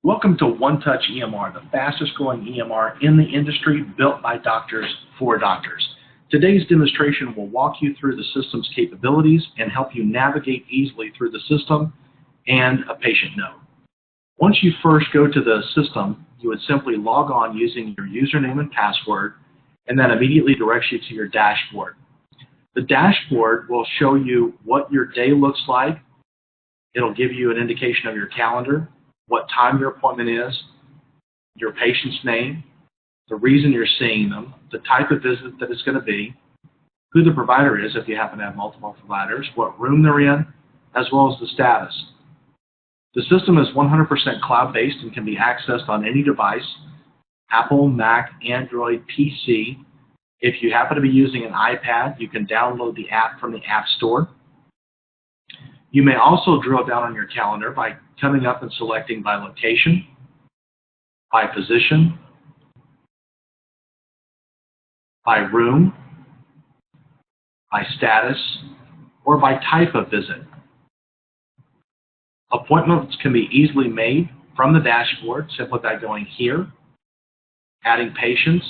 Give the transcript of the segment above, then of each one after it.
Welcome to OneTouch EMR, the fastest growing EMR in the industry, built by doctors for doctors. Today's demonstration will walk you through the system's capabilities and help you navigate easily through the system and a patient note. Once you first go to the system, you would simply log on using your username and password, and that immediately directs you to your dashboard. The dashboard will show you what your day looks like. It'll give you an indication of your calendar, what time your appointment is, your patient's name, the reason you're seeing them, the type of visit that it's going to be, who the provider is if you happen to have multiple providers, what room they're in, as well as the status. The system is 100% cloud-based and can be accessed on any device, Apple, Mac, Android, PC. If you happen to be using an iPad, you can download the app from the App Store. You may also drill down on your calendar by coming up and selecting by location, by position, by room, by status, or by type of visit. Appointments can be easily made from the dashboard simply by going here, adding patients,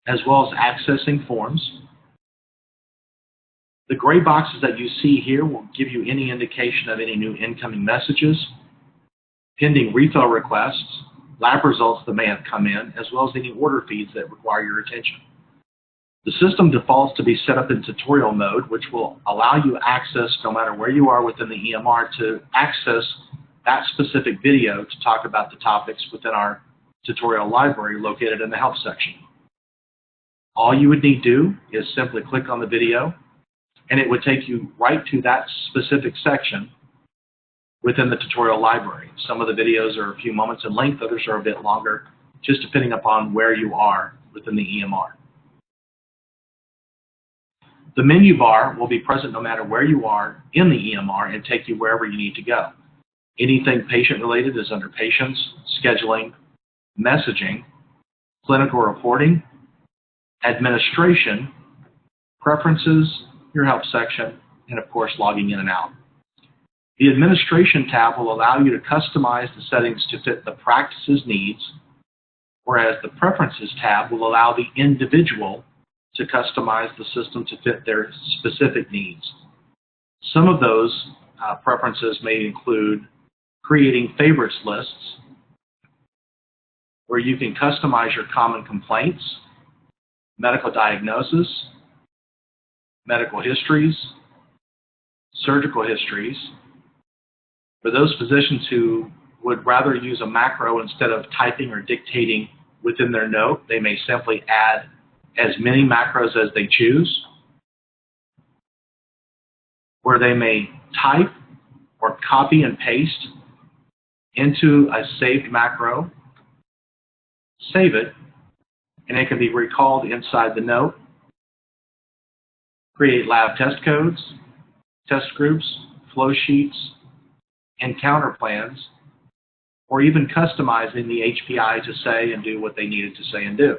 as well as accessing forms. The gray boxes that you see here will give you any indication of any new incoming messages, pending refill requests, lab results that may have come in, as well as any order feeds that require your attention. The system defaults to be set up in tutorial mode, which will allow you access, no matter where you are within the EMR, to access that specific video to talk about the topics within our tutorial library located in the Help section. All you would need to do is simply click on the video, and it would take you right to that specific section within the tutorial library. Some of the videos are a few moments in length, others are a bit longer, just depending upon where you are within the EMR. The menu bar will be present no matter where you are in the EMR and take you wherever you need to go. Anything patient-related is under Patients, Scheduling, Messaging, Clinical Reporting, Administration, Preferences, your Help section, and of course logging in and out. The Administration tab will allow you to customize the settings to fit the practice's needs, whereas the Preferences tab will allow the individual to customize the system to fit their specific needs. Some of those preferences may include creating favorites lists, where you can customize your common complaints, medical diagnosis, medical histories, surgical histories. For those physicians who would rather use a macro instead of typing or dictating within their note, they may simply add as many macros as they choose, where they may type or copy and paste into a saved macro, save it, and it can be recalled inside the note, create lab test codes, test groups, flow sheets, encounter plans, or even customizing the HPI to say and do what they needed to say and do.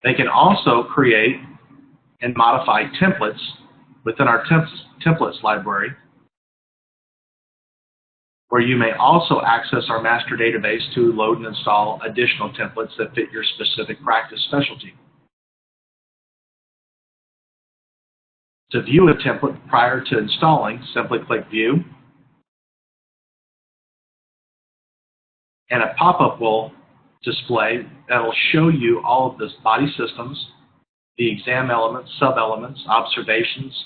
They can also create and modify templates within our templates library, where you may also access our master database to load and install additional templates that fit your specific practice specialty. To view a template prior to installing, simply click View, and a pop-up will display that will show you all of the body systems, the exam elements, sub-elements, observations,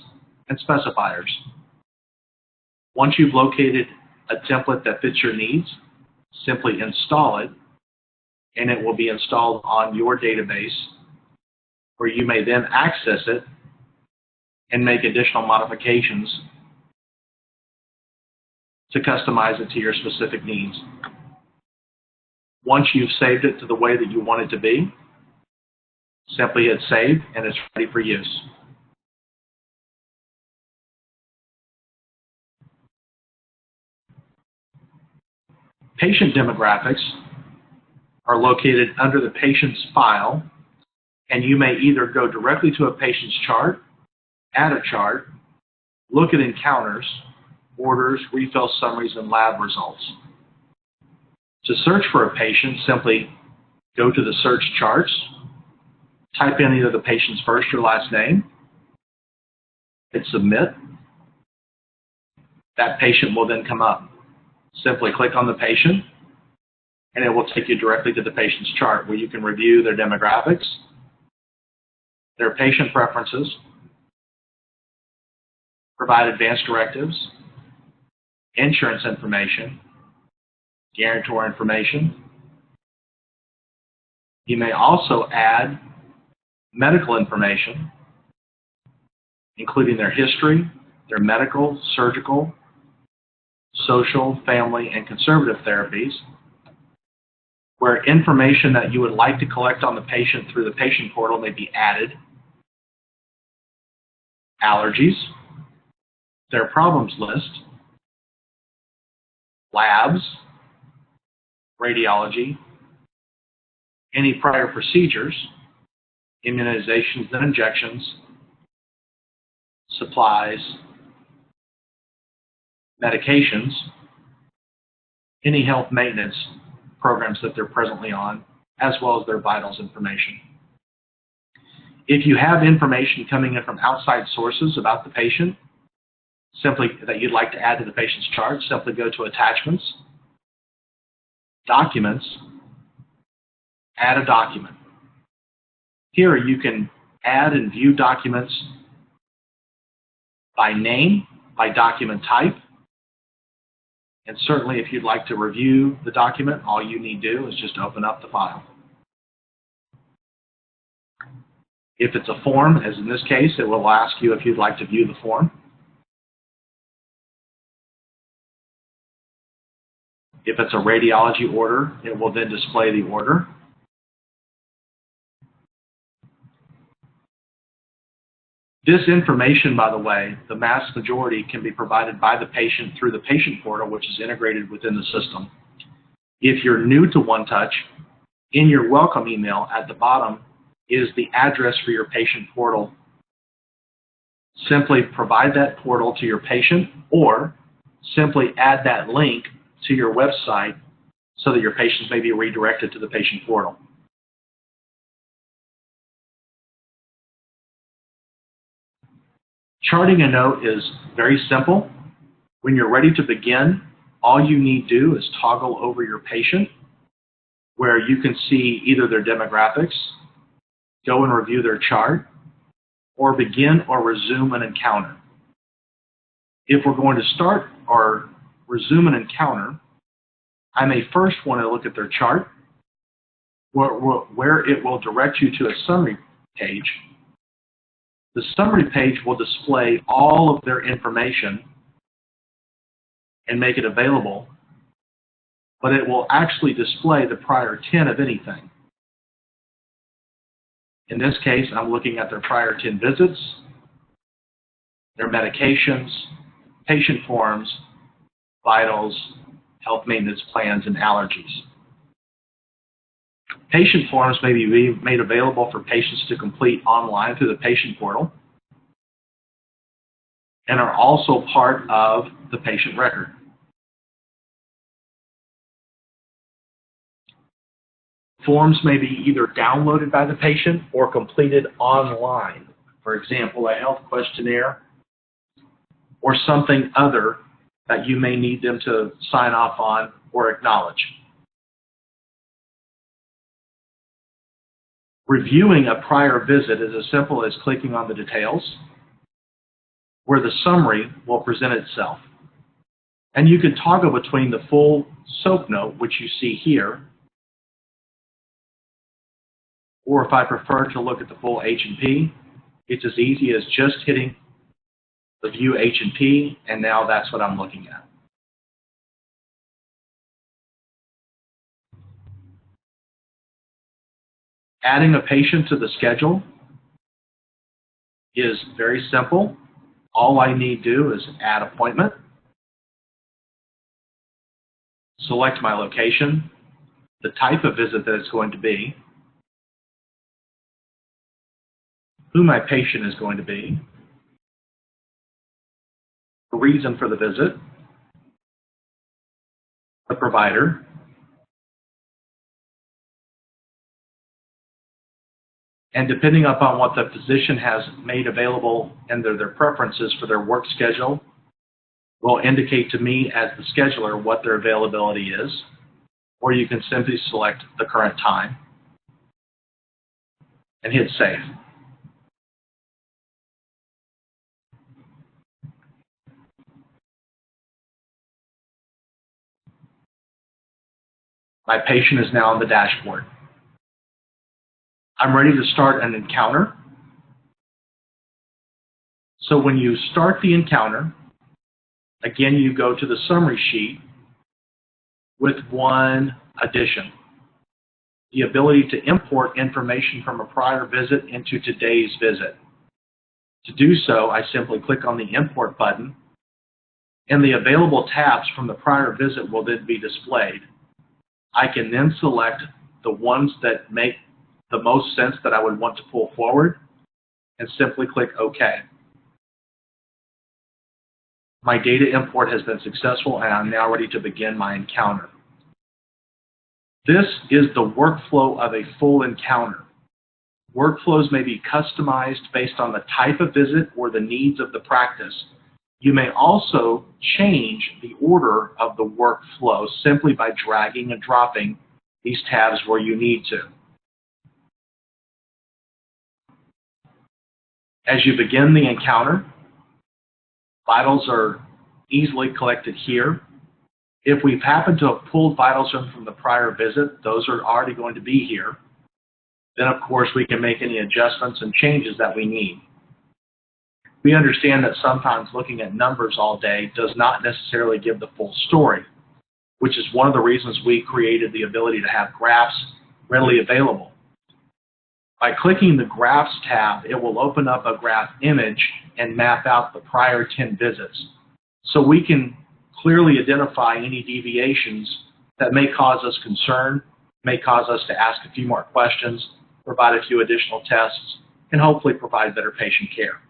and specifiers. Once you've located a template that fits your needs, simply install it, and it will be installed on your database, where you may then access it and make additional modifications to customize it to your specific needs. Once you've saved it to the way that you want it to be, simply hit Save, and it's ready for use. Patient demographics are located under the patient's file, and you may either go directly to a patient's chart, add a chart, look at encounters, orders, refill summaries, and lab results. To search for a patient, simply go to the search charts, type in either the patient's first or last name, hit submit. That patient will then come up. Simply click on the patient, and it will take you directly to the patient's chart where you can review their demographics, their patient preferences, provide advanced directives, insurance information, guarantor information. You may also add medical information, including their history, their medical, surgical, social, family, and conservative therapies, where information that you would like to collect on the patient through the patient portal may be added, allergies, their problems list, labs, radiology, any prior procedures, immunizations and injections, supplies, medications, any health maintenance programs that they're presently on, as well as their vitals information. If you have information coming in from outside sources about the patient, simply that you'd like to add to the patient's chart, simply go to Attachments, Documents, Add a Document. Here you can add and view documents by name, by document type, and certainly if you'd like to review the document, all you need to do is just open up the file. If it's a form, as in this case, it will ask you if you'd like to view the form. If it's a radiology order, it will then display the order. This information, by the way, the vast majority can be provided by the patient through the patient portal, which is integrated within the system. If you're new to OneTouch, in your welcome email at the bottom is the address for your patient portal. Simply provide that portal to your patient, or simply add that link to your website so that your patients may be redirected to the patient portal. Charting a note is very simple. When you're ready to begin, all you need to do is toggle over your patient where you can see either their demographics, go and review their chart, or begin or resume an encounter. If we're going to start or resume an encounter, I may first want to look at their chart where it will direct you to a summary page. The summary page will display all of their information and make it available, but it will actually display the prior 10 of anything. In this case, I'm looking at their prior 10 visits, their medications, patient forms, vitals, health maintenance plans, and allergies. Patient forms may be made available for patients to complete online through the patient portal and are also part of the patient record. Forms may be either downloaded by the patient or completed online. For example, a health questionnaire or something other that you may need them to sign off on or acknowledge. Reviewing a prior visit is as simple as clicking on the details, where the summary will present itself. And you can toggle between the full SOAP note, which you see here, or if I prefer to look at the full H&P, it's as easy as just hitting the View H&P, and now that's what I'm looking at. Adding a patient to the schedule is very simple. All I need to do is add appointment, select my location, the type of visit that it's going to be, who my patient is going to be, the reason for the visit, the provider, and depending upon what the physician has made available and their preferences for their work schedule, will indicate to me as the scheduler what their availability is, or you can simply select the current time and hit save. My patient is now on the dashboard. I'm ready to start an encounter. So when you start the encounter, again, you go to the summary sheet with one addition: the ability to import information from a prior visit into today's visit. To do so, I simply click on the import button, and the available tabs from the prior visit will then be displayed. I can then select the ones that make the most sense that I would want to pull forward and simply click OK. My data import has been successful, and I'm now ready to begin my encounter. This is the workflow of a full encounter. Workflows may be customized based on the type of visit or the needs of the practice. You may also change the order of the workflow simply by dragging and dropping these tabs where you need to. As you begin the encounter, vitals are easily collected here. If we've happened to have pulled vitals from the prior visit, those are already going to be here. Then, of course, we can make any adjustments and changes that we need. We understand that sometimes looking at numbers all day does not necessarily give the full story, which is one of the reasons we created the ability to have graphs readily available. By clicking the Graphs tab, it will open up a graph image and map out the prior 10 visits. So we can clearly identify any deviations that may cause us concern, may cause us to ask a few more questions, provide a few additional tests, and hopefully provide better patient care.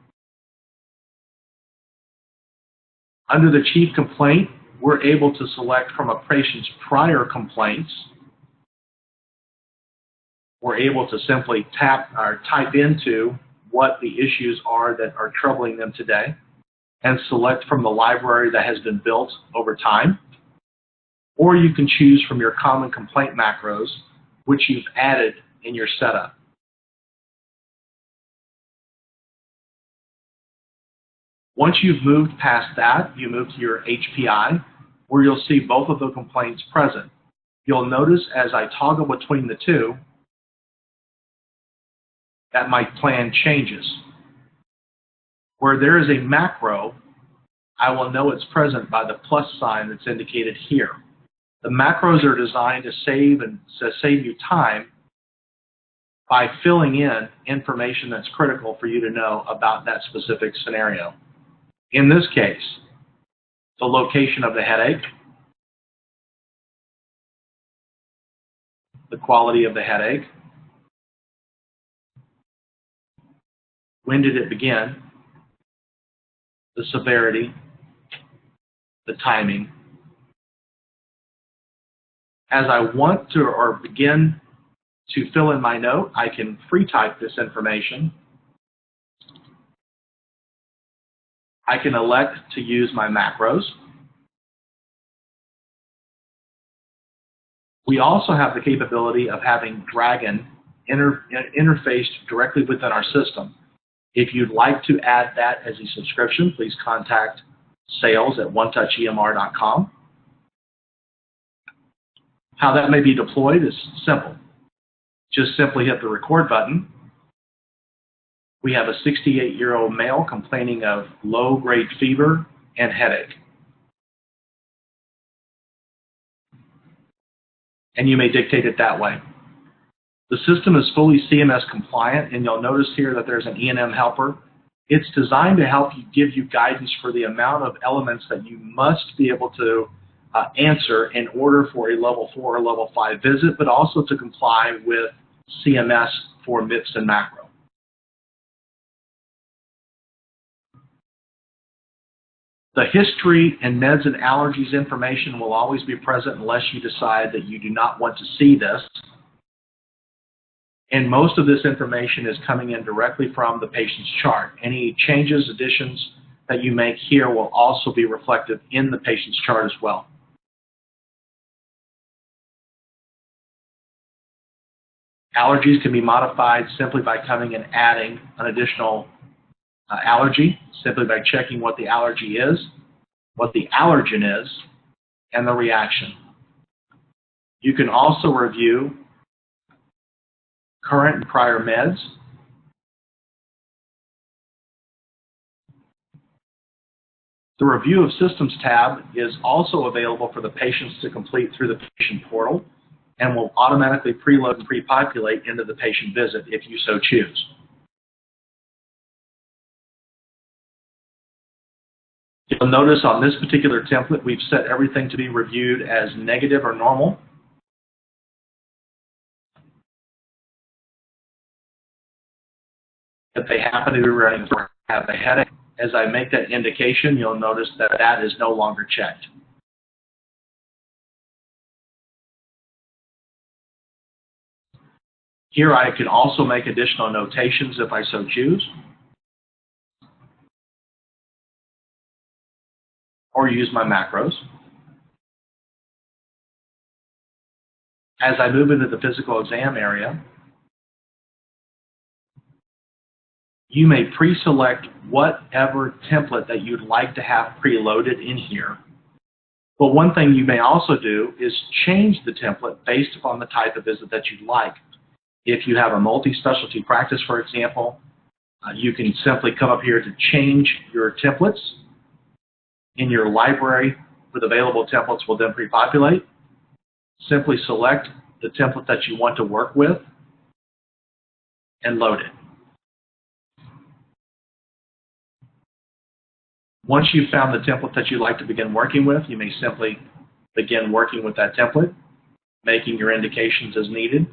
Under the Chief Complaint, we're able to select from a patient's prior complaints. We're able to simply tap or type into what the issues are that are troubling them today and select from the library that has been built over time. Or you can choose from your common complaint macros, which you've added in your setup. Once you've moved past that, you move to your HPI, where you'll see both of the complaints present. You'll notice as I toggle between the two that my plan changes. Where there is a macro, I will know it's present by the plus sign that's indicated here. The macros are designed to save you time by filling in information that's critical for you to know about that specific scenario. In this case, the location of the headache, the quality of the headache, when did it begin, the severity, the timing. As I want to or begin to fill in my note, I can free type this information. I can elect to use my macros. We also have the capability of having Dragon interfaced directly within our system. If you'd like to add that as a subscription, please contact sales@OneTouchEMR.com. How that may be deployed is simple. Just simply hit the record button. We have a 68-year-old male complaining of low-grade fever and headache. And you may dictate it that way. The system is fully CMS compliant, and you'll notice here that there's an E&M helper. It's designed to help you give you guidance for the amount of elements that you must be able to answer in order for a level 4 or level 5 visit, but also to comply with CMS for MIPS and macro. The history and meds and allergies information will always be present unless you decide that you do not want to see this. And most of this information is coming in directly from the patient's chart. Any changes, additions that you make here will also be reflected in the patient's chart as well. Allergies can be modified simply by coming and adding an additional allergy, simply by checking what the allergy is, what the allergen is, and the reaction. You can also review current and prior meds, the Review of Systems tab is also available for the patients to complete through the patient portal and will automatically preload and pre-populate into the patient visit if you so choose. You'll notice on this particular template we've set everything to be reviewed as negative or normal. If they happen to be running or have a headache, as I make that indication, you'll notice that that is no longer checked. Here I can also make additional notations if I so choose, or use my macros. As I move into the physical exam area, you may pre-select whatever template that you'd like to have preloaded in here. But one thing you may also do is change the template based upon the type of visit that you'd like. If you have a multi-specialty practice, for example, you can simply come up here to change your templates. In your library with available templates will then pre-populate. Simply select the template that you want to work with and load it. Once you've found the template that you'd like to begin working with, you may simply begin working with that template, making your indications as needed.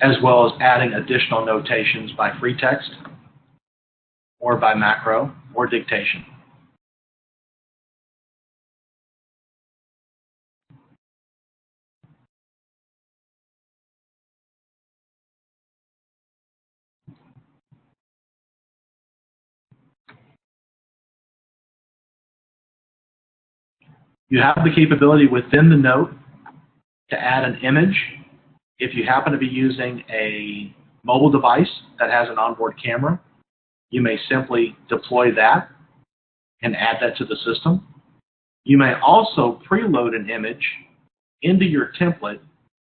As well as adding additional notations by free text or by macro or dictation. You have the capability within the note to add an image. If you happen to be using a mobile device that has an onboard camera, you may simply deploy that and add that to the system. You may also preload an image into your template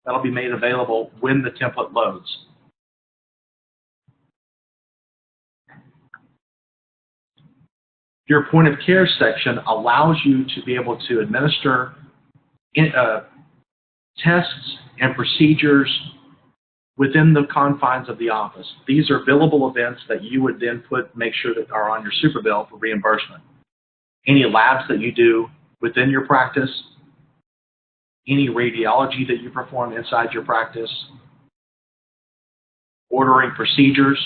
that'll be made available when the template loads. Your point of care section allows you to be able to administer tests and procedures within the confines of the office. These are billable events that you would then make sure that are on your super bill for reimbursement. Any labs that you do within your practice, any radiology that you perform inside your practice, ordering procedures.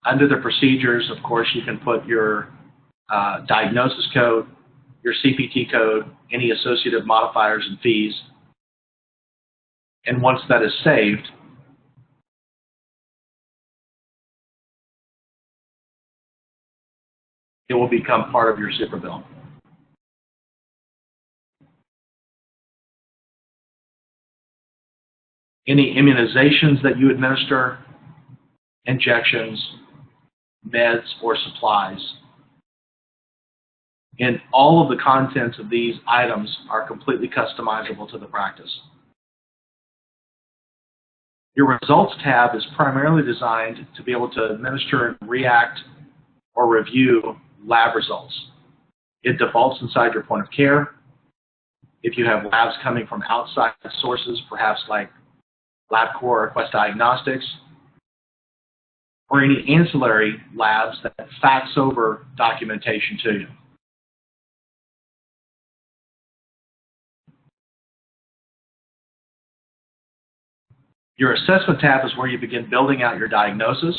Under the procedures, of course, you can put your diagnosis code, your CPT code, any associated modifiers and fees. And once that is saved, it will become part of your super bill. Any immunizations that you administer, injections, meds, or supplies. And all of the contents of these items are completely customizable to the practice. Your results tab is primarily designed to be able to administer and react or review lab results. It defaults inside your point of care. If you have labs coming from outside sources, perhaps like LabCorp or Quest Diagnostics, or any ancillary labs that fax over documentation to you. Your assessment tab is where you begin building out your diagnosis.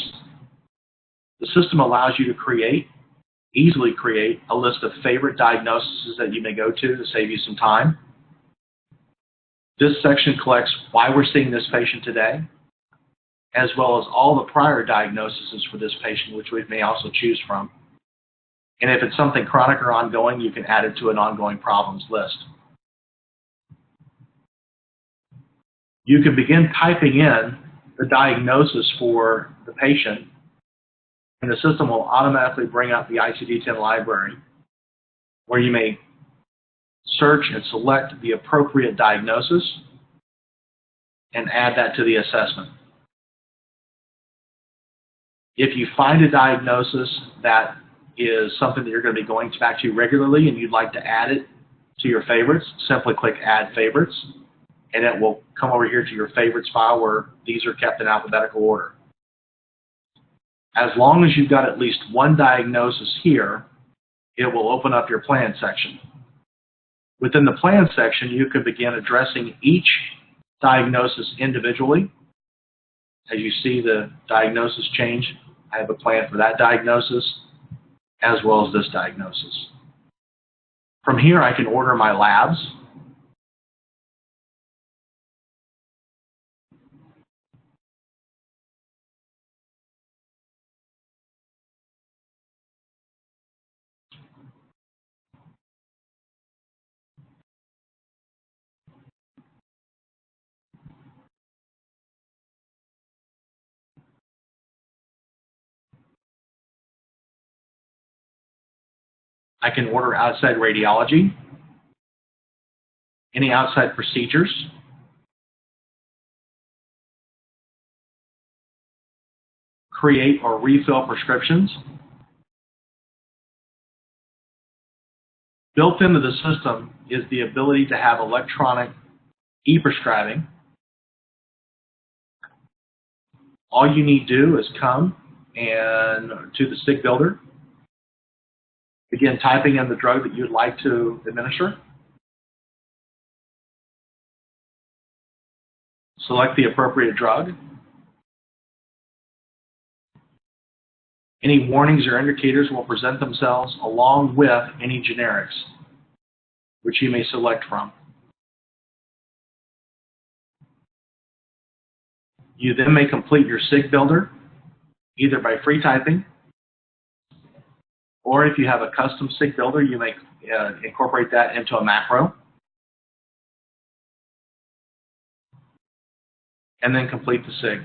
The system allows you to easily create a list of favorite diagnoses that you may go to save you some time. This section collects why we're seeing this patient today, as well as all the prior diagnoses for this patient, which we may also choose from. And if it's something chronic or ongoing, you can add it to an ongoing problems list. You can begin typing in the diagnosis for the patient, and the system will automatically bring up the ICD-10 library, where you may search and select the appropriate diagnosis and add that to the assessment. If you find a diagnosis that is something that you're going to be going back to regularly and you'd like to add it to your favorites, simply click Add Favorites, and it will come over here to your favorites file where these are kept in alphabetical order. As long as you've got at least one diagnosis here, it will open up your plan section. Within the plan section, you can begin addressing each diagnosis individually. As you see the diagnosis change, I have a plan for that diagnosis as well as this diagnosis. From here, I can order my labs. I can order outside radiology, any outside procedures, create or refill prescriptions. Built into the system is the ability to have electronic e-prescribing. All you need to do is come and to the SIG Builder, begin typing in the drug that you'd like to administer. Select the appropriate drug. Any warnings or indicators will present themselves along with any generics, which you may select from. You then may complete your SIG Builder, either by free typing, or if you have a custom SIG Builder, you may incorporate that into a macro, and then complete the SIG.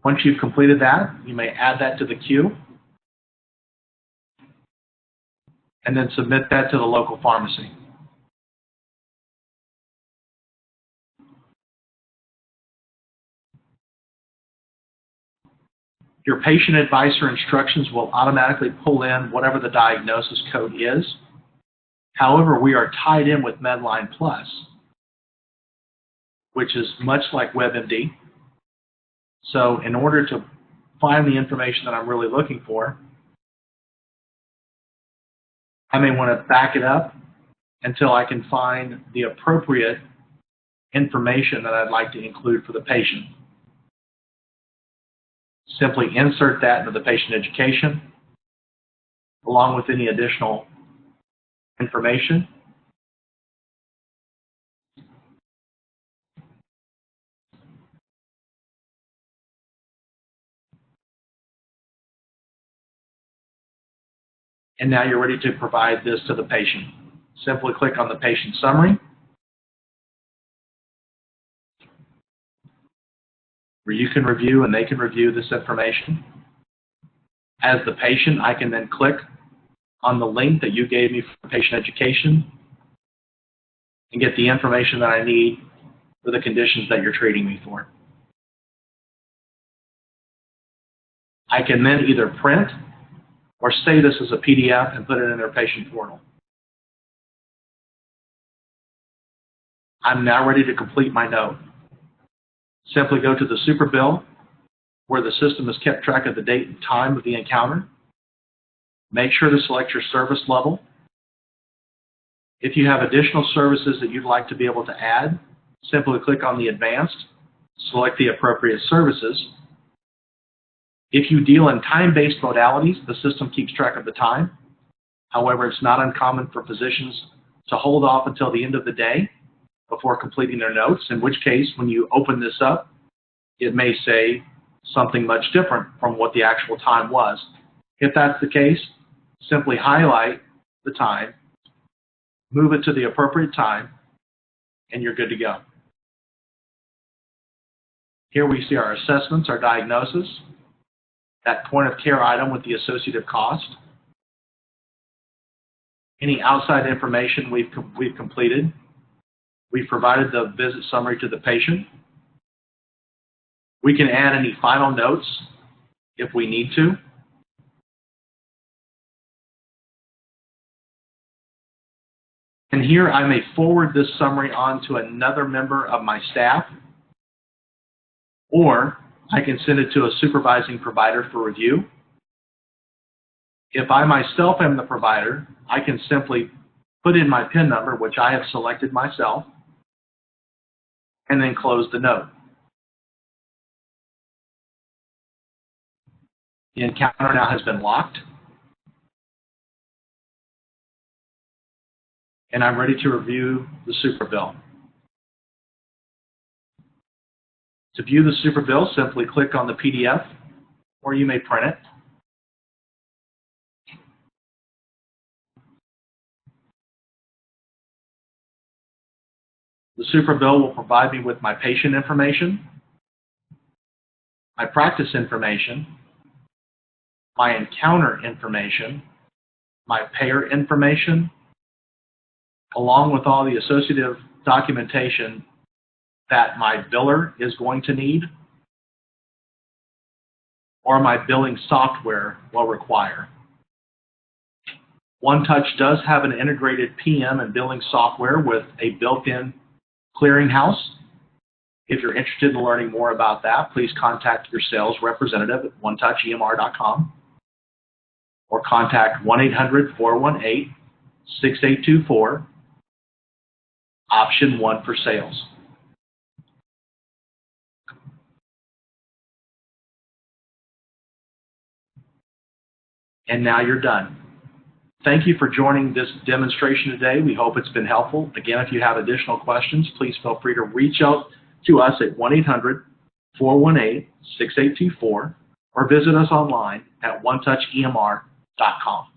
Once you've completed that, you may add that to the queue, and then submit that to the local pharmacy. Your patient advice or instructions will automatically pull in whatever the diagnosis code is. However, we are tied in with Medline Plus, which is much like WebMD. So in order to find the information that I'm really looking for, I may want to back it up until I can find the appropriate information that I'd like to include for the patient. Simply insert that into the patient education, along with any additional information. And now you're ready to provide this to the patient. Simply click on the patient summary, where you can review and they can review this information. As the patient, I can then click on the link that you gave me for patient education and get the information that I need for the conditions that you're treating me for. I can then either print or save this as a PDF and put it in their patient portal. I'm now ready to complete my note. Simply go to the super bill where the system has kept track of the date and time of the encounter. Make sure to select your service level. If you have additional services that you'd like to be able to add, simply click on the Advanced, select the appropriate services. If you deal in time-based modalities, the system keeps track of the time. However, it's not uncommon for physicians to hold off until the end of the day before completing their notes, in which case, when you open this up, it may say something much different from what the actual time was. If that's the case, simply highlight the time, move it to the appropriate time, and you're good to go. Here we see our assessments, our diagnosis, that point of care item with the associated cost, any outside information we've completed. We've provided the visit summary to the patient. We can add any final notes if we need to. And here I may forward this summary on to another member of my staff, or I can send it to a supervising provider for review. If I myself am the provider, I can simply put in my PIN number, which I have selected myself, and then close the note. The encounter now has been locked, and I'm ready to review the super bill. To view the super bill, simply click on the PDF, or you may print it. The super bill will provide me with my patient information, my practice information, my encounter information, my payer information, along with all the associative documentation that my biller is going to need or my billing software will require. OneTouch does have an integrated PM and billing software with a built-in clearinghouse. If you're interested in learning more about that, please contact your sales representative at OneTouchEMR.com or contact 1-800-418-6824, option 1 for sales. And now you're done. Thank you for joining this demonstration today. We hope it's been helpful. Again, if you have additional questions, please feel free to reach out to us at 1-800-418-6824 or visit us online at OneTouchEMR.com.